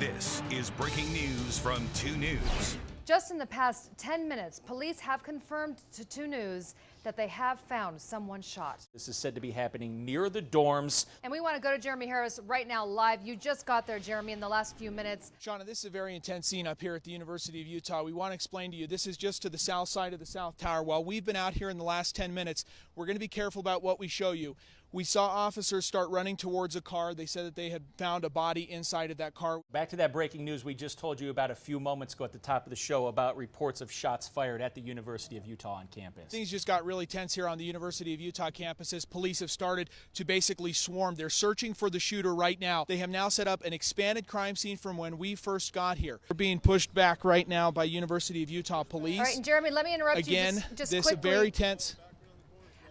This is breaking news from 2 News. Just in the past 10 minutes, police have confirmed to 2 News that they have found someone shot. This is said to be happening near the dorms. And we want to go to Jeremy Harris right now live. You just got there, Jeremy, in the last few minutes. Shauna, this is a very intense scene up here at the University of Utah. We want to explain to you, this is just to the south side of the South Tower. While we've been out here in the last 10 minutes, we're going to be careful about what we show you. We saw officers start running towards a car. They said that they had found a body inside of that car. Back to that breaking news we just told you about a few moments ago at the top of the show about reports of shots fired at the University of Utah on campus. Things just got really tense here on the University of Utah campuses. Police have started to basically swarm. They're searching for the shooter right now. They have now set up an expanded crime scene from when we first got here. We're being pushed back right now by University of Utah police. All right, and Jeremy, let me interrupt you just this quickly. Very tense.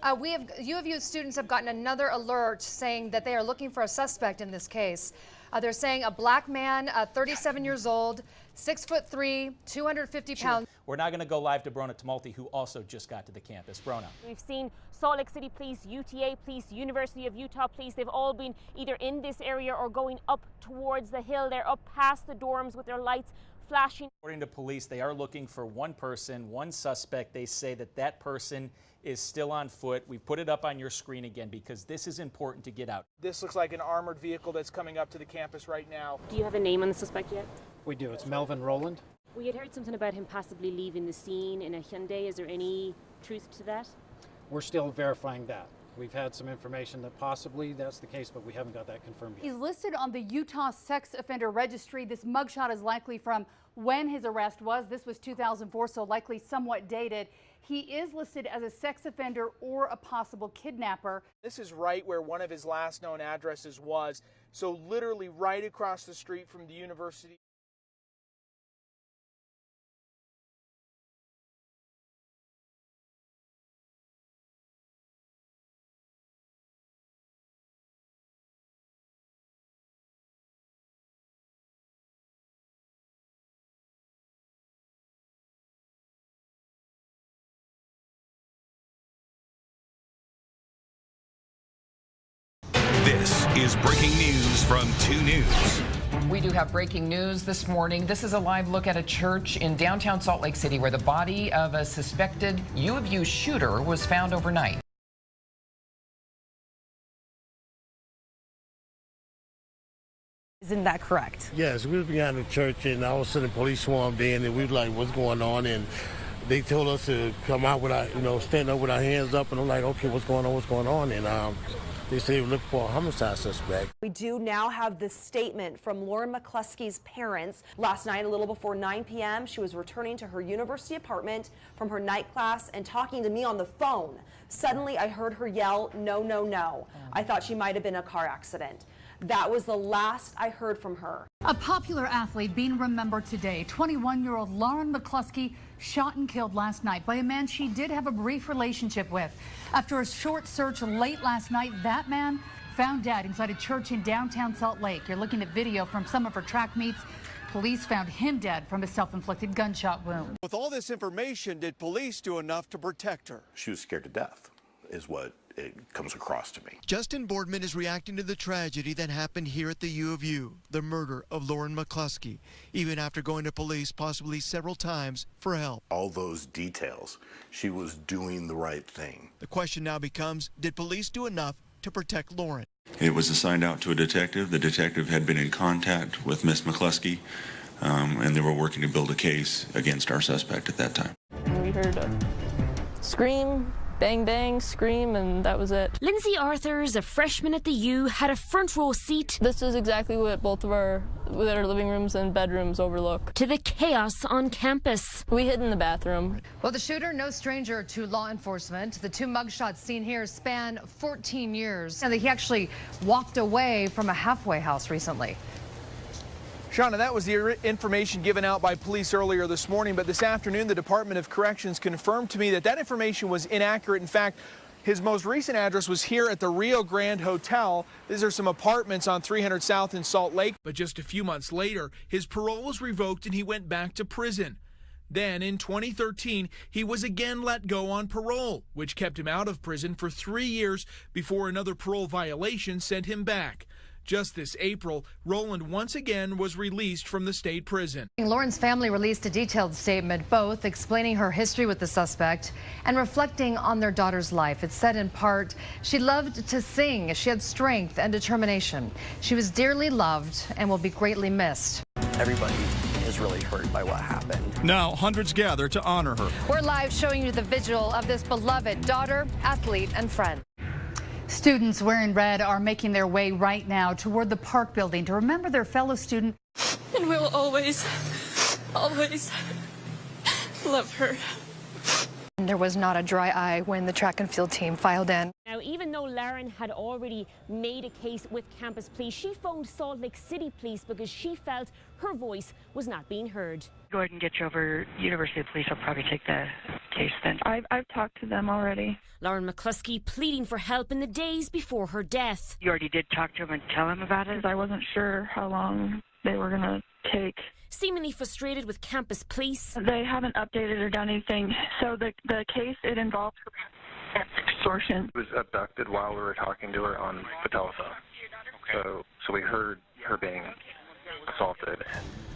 U of U students have gotten another alert saying that they are looking for a suspect in this case. They're saying a black man, 37 years old, 6'3", 250 pounds. We're now going to go live to Brona Tumulty, who also just got to the campus. Brona. We've seen Salt Lake City Police, UTA Police, University of Utah Police. They've all been either in this area or going up towards the hill. They're up past the dorms with their lights flashing. According to police, they are looking for one person, one suspect. They say that that person is still on foot. We put it up on your screen again because this is important to get out. This looks like an armored vehicle that's coming up to the campus right now. Do you have a name on the suspect yet? We do. It's Melvin Rowland. We had heard something about him possibly leaving the scene in a Hyundai. Is there any truth to that? We're still verifying that. We've had some information that possibly that's the case, but we haven't got that confirmed yet. He's listed on the Utah Sex Offender Registry. This mugshot is likely from when his arrest was. This was 2004, so likely somewhat dated. He is listed as a sex offender or a possible kidnapper. This is right where one of his last known addresses was, so literally right across the street from the university. This is breaking news from 2 News. We do have breaking news this morning. This is a live look at a church in downtown Salt Lake City where the body of a suspected U of U shooter was found overnight. Isn't that correct? Yes, we were behind the church and all of a sudden police swarmed in and we were like, what's going on? And they told us to come out with our, stand up with our hands up, and I'm like, okay, what's going on? And they said they were looking for a homicide suspect. We do now have this statement from Lauren McCluskey's parents. Last night, a little before 9 p.m., she was returning to her university apartment from her night class and talking to me on the phone. Suddenly, I heard her yell, no, no, no. I thought she might have been a car accident. That was the last I heard from her. A popular athlete being remembered today, 21-year-old Lauren McCluskey, shot and killed last night by a man she did have a brief relationship with. After a short search late last night, that man found dead inside a church in downtown Salt Lake. You're looking at video from some of her track meets. Police found him dead from a self-inflicted gunshot wound. With all this information, did police do enough to protect her? She was scared to death, is what it comes across to me. Justin Boardman is reacting to the tragedy that happened here at the U of U, the murder of Lauren McCluskey, even after going to police possibly several times for help. All those details, she was doing the right thing. The question now becomes, did police do enough to protect Lauren? It was assigned out to a detective. The detective had been in contact with Miss McCluskey, and they were working to build a case against our suspect at that time. We heard a scream, bang, bang, scream, and that was it. Lindsay Arthurs, a freshman at the U, had a front row seat. This is exactly what both of our living rooms and bedrooms overlook. To the chaos on campus. We hid in the bathroom. Well, the shooter, no stranger to law enforcement. The 2 mugshots seen here span 14 years. And he actually walked away from a halfway house recently. Shauna, that was the information given out by police earlier this morning, but this afternoon the Department of Corrections confirmed to me that that information was inaccurate. In fact, his most recent address was here at the Rio Grande Hotel. These are some apartments on 300 South in Salt Lake. But just a few months later, his parole was revoked and he went back to prison. Then in 2013, he was again let go on parole, which kept him out of prison for 3 years before another parole violation sent him back. Just this April, Rowland once again was released from the state prison. Lauren's family released a detailed statement, both explaining her history with the suspect and reflecting on their daughter's life. It said in part, she loved to sing, she had strength and determination. She was dearly loved and will be greatly missed. Everybody is really hurt by what happened. Now, hundreds gather to honor her. We're live showing you the vigil of this beloved daughter, athlete, and friend. Students wearing red are making their way right now toward the park building to remember their fellow student. And we will always, always love her. There was not a dry eye when the track and field team filed in. Now, even though Lauren had already made a case with campus police, she phoned Salt Lake City police because she felt her voice was not being heard. Go ahead and get you over. University Police will probably take the case then. I've talked to them already. Lauren McCluskey pleading for help in the days before her death. You already did talk to them and tell them about it? I wasn't sure how long they were going to take. Seemingly frustrated with campus police. They haven't updated or done anything. So the case, it involves extortion. She was abducted while we were talking to her on the telephone. So we heard her being assaulted.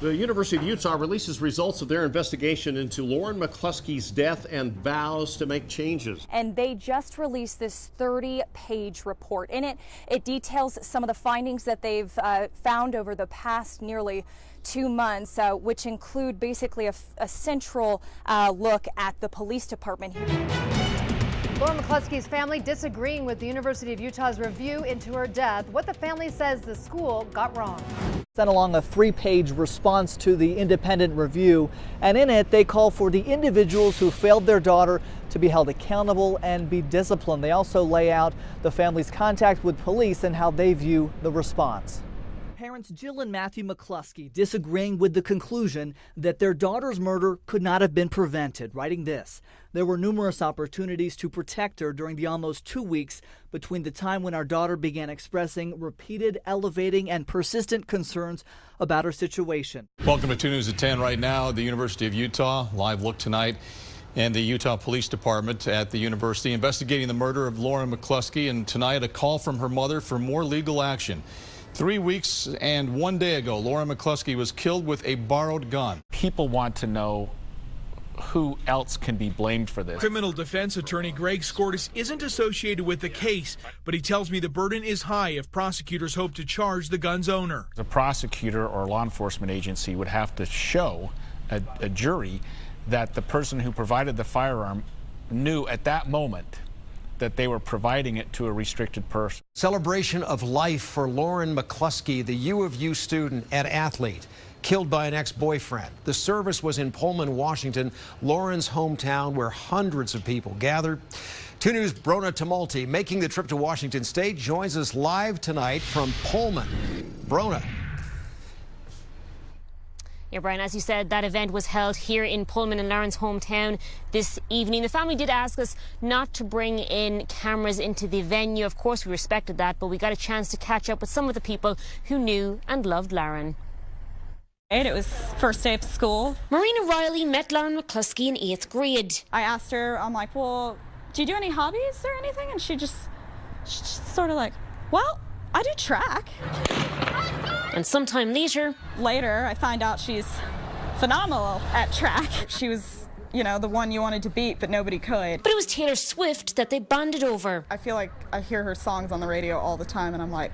The University of Utah releases results of their investigation into Lauren McCluskey's death and vows to make changes. And they just released this 30-page report. In it, it details some of the findings that they've found over the past nearly 2 months, which include basically a central look at the police department here. Lauren McCluskey's family disagreeing with the University of Utah's review into her death, what the family says the school got wrong. Sent along a 3-page response to the independent review, and in it they call for the individuals who failed their daughter to be held accountable and be disciplined. They also lay out the family's contact with police and how they view the response. Parents Jill and Matthew McCluskey disagreeing with the conclusion that their daughter's murder could not have been prevented, writing this: there were numerous opportunities to protect her during the almost 2 weeks between the time when our daughter began expressing repeated, elevating, and persistent concerns about her situation. Welcome to 2 News at 10 right now. The University of Utah, live look tonight. And the Utah Police Department at the university investigating the murder of Lauren McCluskey. And tonight, a call from her mother for more legal action. 3 weeks and 1 day ago, Lauren McCluskey was killed with a borrowed gun. People want to know who else can be blamed for this. Criminal defense attorney Greg Skortis isn't associated with the case, but he tells me the burden is high if prosecutors hope to charge the gun's owner. The prosecutor or law enforcement agency would have to show a jury that the person who provided the firearm knew at that moment that they were providing it to a restricted person. Celebration of life for Lauren McCluskey, the U of U student and athlete, killed by an ex-boyfriend. The service was in Pullman, Washington, Lauren's hometown, where hundreds of people gathered. 2 News' Brona Tumulty, making the trip to Washington State, joins us live tonight from Pullman. Brona. Yeah, Brian, as you said, that event was held here in Pullman in Lauren's hometown this evening. The family did ask us not to bring in cameras into the venue. Of course, we respected that, but we got a chance to catch up with some of the people who knew and loved Lauren. It was first day of school. Marina Riley met Lauren McCluskey in 8th grade. I asked her, I'm like, well, do you do any hobbies or anything? And she's just sort of like, well, I do track. And sometime later, I find out she's phenomenal at track. She was, you know, the one you wanted to beat, but nobody could. But it was Taylor Swift that they bonded over. I feel like I hear her songs on the radio all the time, and I'm like,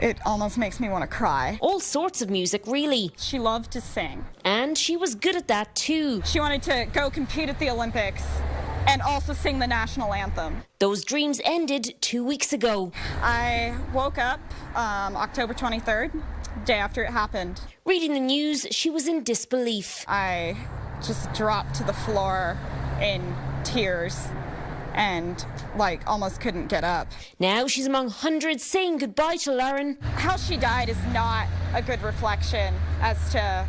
it almost makes me want to cry. All sorts of music, really. She loved to sing. And she was good at that, too. She wanted to go compete at the Olympics and also sing the national anthem. Those dreams ended 2 weeks ago. I woke up October 23rd, day after it happened. Reading the news, she was in disbelief. I just dropped to the floor in tears and almost couldn't get up. Now she's among hundreds saying goodbye to Lauren. How she died is not a good reflection as to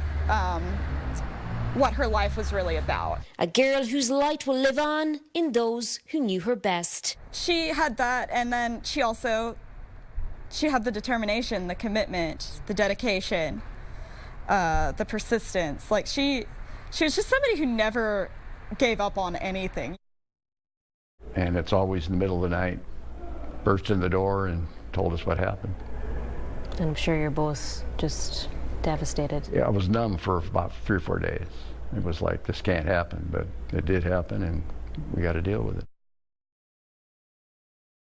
what her life was really about. A girl whose light will live on in those who knew her best. She had that, and then she had the determination, the commitment, the dedication, the persistence. She was just somebody who never gave up on anything. And it's always in the middle of the night, burst in the door and told us what happened. And I'm sure you're both just devastated. Yeah, I was numb for about 3 or 4 days. It was like, this can't happen, but it did happen, and we got to deal with it.